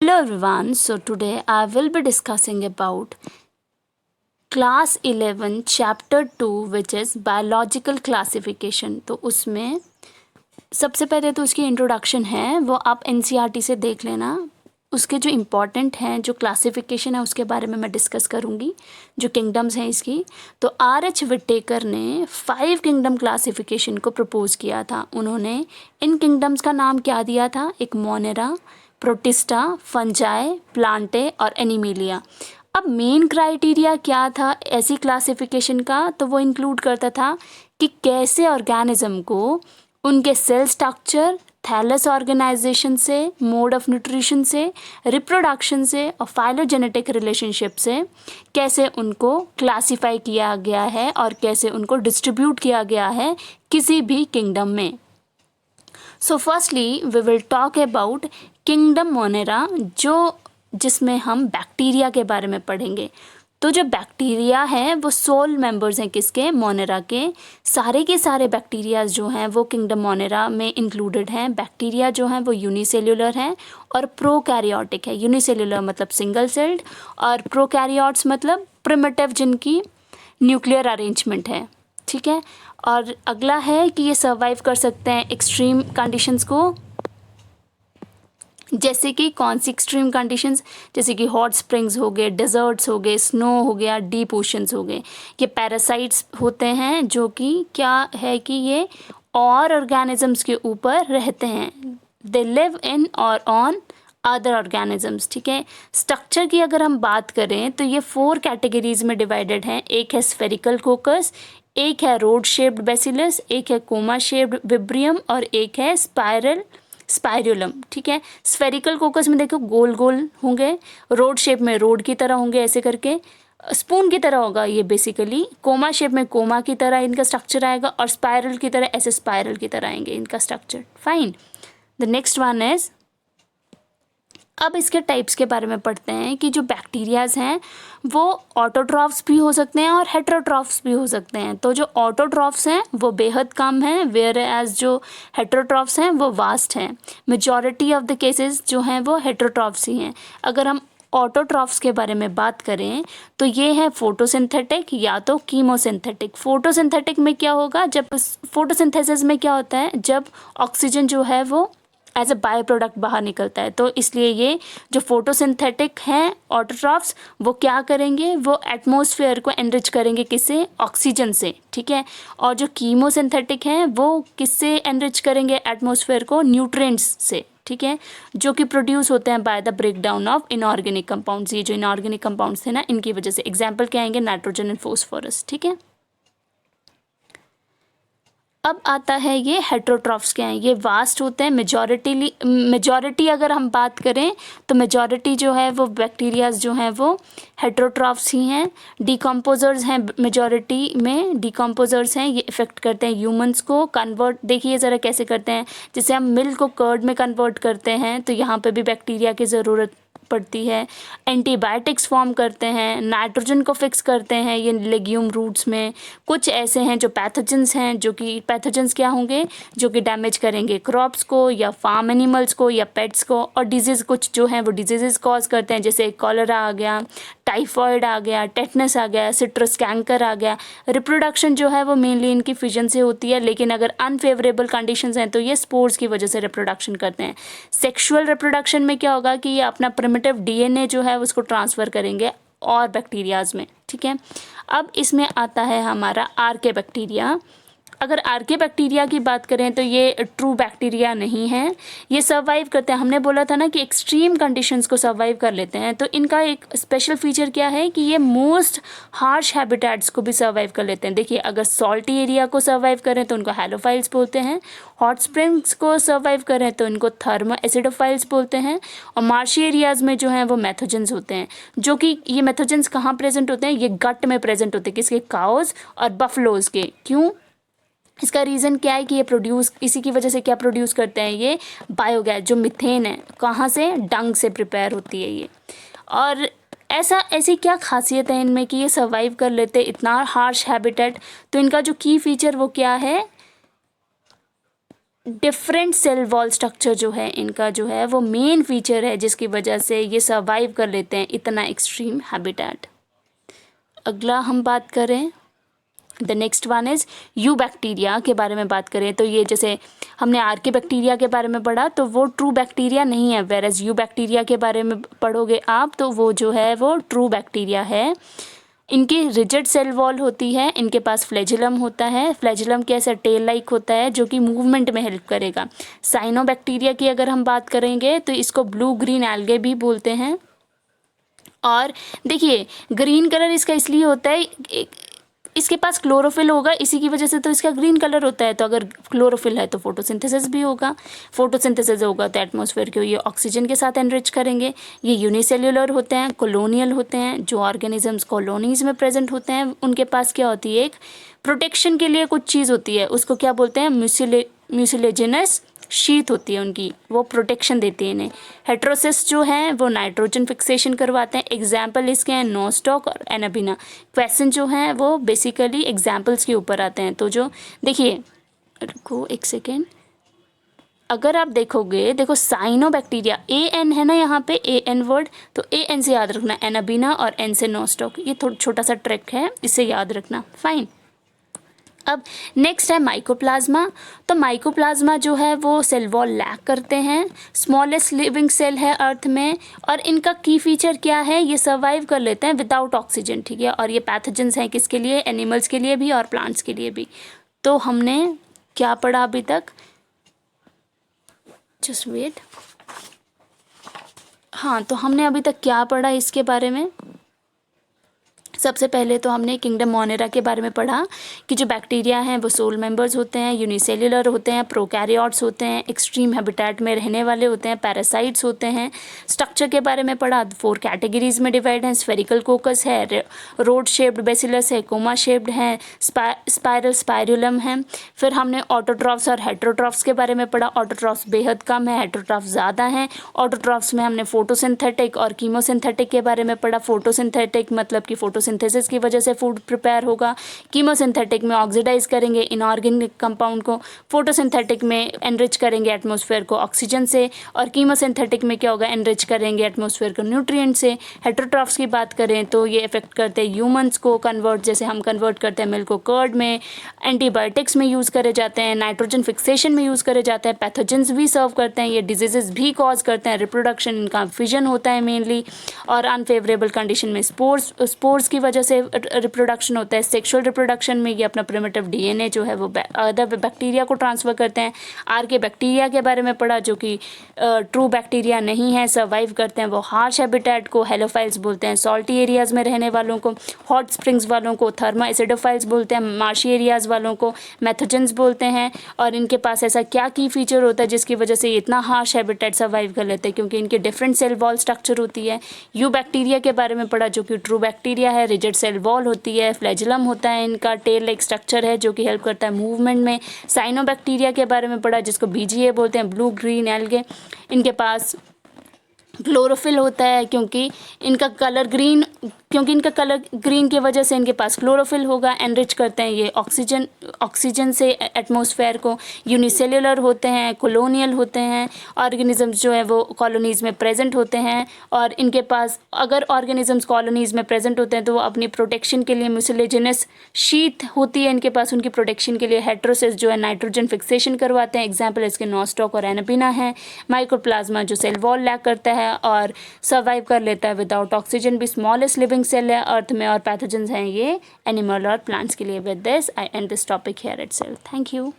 Hello everyone, so today I will be discussing about class 11 chapter 2 which is biological classification। तो उसमें सबसे पहले तो उसकी इंट्रोडक्शन है वो आप NCERT से देख लेना। उसके जो इम्पॉर्टेंट हैं जो क्लासिफिकेशन है उसके बारे में मैं डिस्कस करूँगी, जो किंगडम्स हैं इसकी। तो R.H. विटेकर ने 5 किंगडम क्लासिफिकेशन को प्रपोज किया था। उन्होंने इन किंगडम्स का नाम क्या दिया था? एक मोनेरा, प्रोटिस्टा, फंजाई, प्लांटे और एनिमिलिया। अब मेन क्राइटेरिया क्या था ऐसी क्लासिफिकेशन का? तो वो इंक्लूड करता था कि कैसे ऑर्गेनिज्म को उनके सेल स्ट्रक्चर, थैलस ऑर्गेनाइजेशन से, मोड ऑफ न्यूट्रिशन से, रिप्रोडक्शन से और फाइलोजेनेटिक रिलेशनशिप से कैसे उनको क्लासिफाई किया गया है और कैसे उनको डिस्ट्रीब्यूट किया गया है किसी भी किंगडम में। So firstly we will talk about kingdom Monera, जिसमें हम बैक्टीरिया के बारे में पढ़ेंगे। तो जो बैक्टीरिया है वो सोल मेंबर्स हैं किसके? मोनेरा के। सारे के सारे बैक्टीरियाज जो हैं वो किंगडम मोनेरा में इंक्लूडेड हैं। बैक्टीरिया जो हैं वो यूनिसेल्युलर हैं और प्रोकैरियोटिक है। यूनिसेल्युलर मतलब सिंगल सेल्ड और प्रोकैरियोट्स मतलब प्रिमिटिव जिनकी न्यूक्लियर अरेंजमेंट है, ठीक है। और अगला है कि ये सर्वाइव कर सकते हैं एक्सट्रीम कंडीशंस को। जैसे कि कौन सी एक्सट्रीम कंडीशंस? जैसे कि हॉट स्प्रिंग्स हो गए, डेजर्ट्स हो गए, स्नो हो गया, डीप ओशंस हो गए। ये पैरासाइट्स होते हैं जो कि क्या है कि ये और ऑर्गेनिजम्स के ऊपर रहते हैं। दे लिव इन और ऑन अदर ऑर्गेनिजम्स, ठीक है। स्ट्रक्चर की अगर हम बात करें तो ये 4 कैटेगरीज में डिवाइडेड हैं। एक है स्फेरिकल कोकस, एक है रोड शेप्ड बेसिलस, एक है कोमा शेप्ड विब्रियम और एक है स्पाइरुलम, ठीक है। स्फेरिकल कोकस में देखो गोल गोल होंगे, रोड शेप में रोड की तरह होंगे ऐसे करके, स्पून की तरह होगा ये बेसिकली। कोमा शेप में कोमा की तरह इनका स्ट्रक्चर आएगा और स्पाइरल की तरह ऐसे स्पाइरल की तरह आएंगे इनका structure. Fine. The next one is, अब इसके टाइप्स के बारे में पढ़ते हैं कि जो बैक्टीरियाज हैं वो ऑटोट्रॉफ्स भी हो सकते हैं और हेटेरोट्रॉफ्स भी हो सकते हैं। तो जो ऑटोट्रॉफ्स हैं वो बेहद कम हैं, वेयर एज जो हेटेरोट्रॉफ्स हैं वो वास्ट हैं। मेजॉरिटी ऑफ द केसेस जो हैं वो हेटेरोट्रॉफ्स ही हैं। अगर हम ऑटोट्रॉफ्स के बारे में बात करें तो ये है फोटोसिंथेटिक या तो कीमोसिंथेटिक। फोटोसिंथेटिक में क्या होगा? जब फोटोसिंथेसिस में क्या होता है, जब ऑक्सीजन जो है वो एज अ बाय प्रोडक्ट बाहर निकलता है। तो इसलिए ये जो फोटोसिंथेटिक हैं ऑटोट्रॉफ्स वो क्या करेंगे? वो एटमॉस्फेयर को एनरिच करेंगे, किससे? ऑक्सीजन से, ठीक है। और जो कीमोसिंथेटिक हैं वो किससे एनरिच करेंगे एटमॉस्फेयर को? न्यूट्रिएंट्स से, ठीक है, जो कि प्रोड्यूस होते हैं by the breakdown of inorganic compounds. ये जो इनऑर्गेनिक कंपाउंड्स थे ना इनकी वजह से। एग्जाम्पल क्या आएंगे? नाइट्रोजन एंड फॉस्फोरस, ठीक है। अब आता है ये हेटेरोट्रॉफ्स क्या हैं? ये वास्ट होते हैं। मेजॉरिटी अगर हम बात करें तो मेजॉरिटी जो है वो बैक्टीरियाज जो हैं वो हेटेरोट्रॉफ्स ही हैं। डिकम्पोजर्स हैं, मेजॉरिटी में डिकम्पोजर्स हैं। ये इफ़ेक्ट करते हैं ह्यूमंस को कन्वर्ट। देखिए ज़रा कैसे करते हैं, जैसे हम मिल्क को कर्ड में कन्वर्ट करते हैं तो यहाँ पे भी बैक्टीरिया की ज़रूरत पड़ती है। एंटीबायोटिक्स फॉर्म करते हैं, नाइट्रोजन को फिक्स करते हैं ये लेग्यूम रूट्स में। कुछ ऐसे हैं जो पैथोजेंस हैं, जो कि पैथोजेंस क्या होंगे? जो कि डैमेज करेंगे क्रॉप्स को या फार्म एनिमल्स को या पेट्स को। और डिजीज़ कुछ जो हैं वो डिजीज़ कॉज करते हैं, जैसे कॉलरा आ गया, टाइफॉइड आ गया, टेटनस आ गया, सिट्रस कैंकर आ गया। रिप्रोडक्शन जो है वो मेनली इनकी फिजन से होती है, लेकिन अगर अनफेवरेबल कंडीशंस हैं तो ये स्पोर्स की वजह से रिप्रोडक्शन करते हैं। सेक्सुअल रिप्रोडक्शन में क्या होगा कि ये अपना प्रिमिटिव डीएनए जो है उसको ट्रांसफ़र करेंगे और बैक्टीरियाज में, ठीक है। अब इसमें आता है हमारा आर्के बैक्टीरिया। अगर आर्के बैक्टीरिया की बात करें तो ये ट्रू बैक्टीरिया नहीं है। ये सर्वाइव करते हैं, हमने बोला था ना कि एक्सट्रीम कंडीशंस को सर्वाइव कर लेते हैं। तो इनका एक स्पेशल फीचर क्या है कि ये मोस्ट हार्श हैबिटेट्स को भी सर्वाइव कर लेते हैं। देखिए अगर सॉल्टी एरिया को सर्वाइव करें तो उनको हैलोफाइल्स बोलते हैं, हॉट स्प्रिंग्स को सर्वाइव करें तो इनको थर्मो एसिडोफाइल्स बोलते हैं, और मार्शी एरियाज़ में जो हैं वो मैथोजेंस होते हैं। जो कि ये मैथोजेंस कहाँ प्रेजेंट होते हैं? ये गट में प्रेजेंट होते हैं, किसके? काउज और बफलोज के। क्यों? इसका रीज़न क्या है कि ये प्रोड्यूस, इसी की वजह से क्या प्रोड्यूस करते हैं? ये बायोगैस जो मीथेन है, कहाँ से? डंग से प्रिपेयर होती है ये। और ऐसी क्या खासियत है इनमें कि ये सर्वाइव कर लेते इतना हार्श हैबिटेट? तो इनका जो की फीचर वो क्या है? डिफरेंट सेल वॉल स्ट्रक्चर जो है इनका जो है वो मेन फीचर है जिसकी वजह से ये सर्वाइव कर लेते हैं इतना एक्सट्रीम हैबिटेट। अगला हम बात करें, the next one is you bacteria के बारे में बात करें तो ये जैसे हमने आर्के बैक्टीरिया के बारे में पढ़ा तो वो ट्रू बैक्टीरिया नहीं है, वेरएज यू बैक्टीरिया के बारे में पढ़ोगे आप तो वो जो है वो ट्रू बैक्टीरिया है। इनकी रिजिड सेल वॉल होती है, इनके पास फ्लैजिलम होता है, फ्लैजिलम कैसा टेल लाइक होता है जो कि मूवमेंट में हेल्प करेगा। साइनोबैक्टीरिया की अगर हम बात करेंगे तो इसको ब्लू ग्रीन एल्गे भी बोलते हैं। और देखिए ग्रीन कलर इसका इसलिए होता है, इसके पास क्लोरोफिल होगा इसी की वजह से तो इसका ग्रीन कलर होता है। तो अगर क्लोरोफिल है तो फोटोसिंथेसिस भी होगा, फोटोसिंथेसिस होगा तो एटमॉस्फेयर को ये ऑक्सीजन के साथ एनरिच करेंगे। ये यूनिसेल्युलर होते हैं, कॉलोनियल होते हैं, जो ऑर्गेनिजम्स कॉलोनीज में प्रेजेंट होते हैं उनके पास क्या होती है, एक प्रोटेक्शन के लिए कुछ चीज़ होती है, उसको क्या बोलते हैं, म्यूसिलेजिनस शीट होती है उनकी, वो प्रोटेक्शन देती है इन्हें। हेट्रोसिस जो है वो नाइट्रोजन फिक्सेशन करवाते हैं, एग्जाम्पल इसके हैं नोस्टॉक और एनाबिना। क्वेश्चन जो हैं वो बेसिकली एग्जाम्पल्स के ऊपर आते हैं। तो जो देखिए, रुको एक सेकेंड, अगर आप देखोगे, देखो साइनोबैक्टीरिया AN है ना यहाँ पे AN वर्ड, तो AN से याद रखना एनाबिना और N से नोस्टॉक, ये थोड़ा छोटा सा ट्रिक है, इसे याद रखना, फाइन। अब नेक्स्ट है माइकोप्लाज्मा। तो माइकोप्लाज्मा जो है वो सेल वॉल लैक करते हैं, स्मॉलेस्ट लिविंग सेल है अर्थ में, और इनका की फीचर क्या है, ये सर्वाइव कर लेते हैं विदाउट ऑक्सीजन, ठीक है। और ये पैथोजेंस हैं किसके लिए, एनिमल्स के लिए भी और प्लांट्स के लिए भी। तो हमने क्या पढ़ा अभी तक, जस्ट वेट, हाँ तो हमने अभी तक क्या पढ़ा इसके बारे में। सबसे पहले तो हमने किंगडम मोनेरा के बारे में पढ़ा कि जो बैक्टीरिया हैं वो सोल मेंबर्स होते हैं, यूनिसेल्युलर होते हैं, प्रोकैरियोट्स होते हैं, एक्सट्रीम हैबिटेट में रहने वाले होते हैं, पैरासाइट्स होते हैं। स्ट्रक्चर के बारे में पढ़ा, 4 कैटेगरीज में डिवाइड हैं, स्फेरिकल कोकस है, रोड शेप्ड बेसिलस है, कोमा शेप्ड है, स्पाइरल स्पाइरुलम है। फिर हमने ऑटोट्रॉफ्स और हेट्रोट्रॉफ्स के बारे में पढ़ा। ऑटोट्रॉफ्स बेहद कम है, हेट्रोट्रॉफ्स ज़्यादा हैं। ऑटोट्रॉफ्स में हमने फोटोसिंथेटिक और कीमोसिंथेटिक के बारे में पढ़ा। फोटोसिंथेटिक मतलब कि फोटोसिंथेसिस की वजह से फूड प्रिपेयर होगा, कीमोसिंथेटिक में ऑक्सीडाइज करेंगे इनऑर्गेनिक कंपाउंड को, फोटोसिंथेटिक में एनरिच करेंगे एटमॉस्फेयर को ऑक्सीजन से, और कीमोसिंथेटिक में क्या होगा, एनरिच करेंगे एटमॉस्फेयर को न्यूट्रिएंट से। हेट्रोट्रॉफ्स की बात करें तो ये इफेक्ट करते हैं ह्यूमंस को, कन्वर्ट जैसे हम कन्वर्ट करते हैं मिल्क को कर्ड में, एंटीबायोटिक्स में यूज़ करे जाते हैं, नाइट्रोजन फिक्सेशन में यूज़ करे जाते हैं, पैथोजेंस भी सर्व करते हैं, ये डिजीजेस भी कॉज करते हैं, रिप्रोडक्शन इनका फिजन होता है मेनली, और अनफेवरेबल कंडीशन में स्पोर्स की वजह से रिप्रोडक्शन होता है। सेक्सुअल रिप्रोडक्शन में ये अपना प्रिमिटिव DNA जो है वो अदर बैक्टीरिया को ट्रांसफ़र करते हैं। आर्के बैक्टीरिया के बारे में पढ़ा जो कि ट्रू बैक्टीरिया नहीं है, सर्वाइव करते हैं वो हार्श हैबिटेट को, हेलोफाइल्स बोलते हैं सॉल्टी एरियाज़ में रहने वालों को, हॉट स्प्रिंग्स वालों को थर्मा एसिडोफाइल्स बोलते हैं, मार्शी एरियाज़ वालों को मैथोजेंस बोलते हैं। और इनके पास ऐसा क्या की फीचर होता है जिसकी वजह से ये इतना हार्श हैबिटेट सर्वाइव कर लेते हैं, क्योंकि इनके डिफरेंट सेल वॉल स्ट्रक्चर होती है। यू बैक्टीरिया के बारे में पढ़ा जो कि ट्रू बैक्टीरिया है, रिजिड सेल वॉल होती है, फ्लैजिलम होता है, इनका टेल लाइक स्ट्रक्चर है जो कि हेल्प करता है मूवमेंट में। साइनोबैक्टीरिया के बारे में पढ़ा जिसको BGA बोलते हैं, ब्लू ग्रीन एल्गे, इनके पास क्लोरोफिल होता है क्योंकि इनका कलर ग्रीन की वजह से इनके पास क्लोरोफिल होगा, एनरिच करते हैं ये ऑक्सीजन से एटमॉस्फेयर को। यूनिसेल्युलर होते हैं, कॉलोनियल होते हैं, ऑर्गेनिजम्स जो है वो कॉलोनीज़ में प्रेजेंट होते हैं, और इनके पास अगर ऑर्गेनिजम्स कॉलोनीज़ में प्रेजेंट होते हैं तो वो अपनी प्रोटेक्शन के लिए म्यूसिलेजिनस शीट होती है इनके पास, उनकी प्रोटेक्शन के लिए हेट्रोसिस जो है नाइट्रोजन फिक्सेशन करवाते हैं, एग्जाम्पल इसके नोस्टॉक और एनाबिना है। माइकोप्लाज्मा जो सेल वॉल लैक करता है और सर्वाइव कर लेता है विदाउट ऑक्सीजन, भी स्मॉलेस्ट लिविंग सेल है अर्थ में, और पैथोजेंस हैं ये एनिमल और प्लांट्स के लिए। With this I and this topic here itself. Thank you.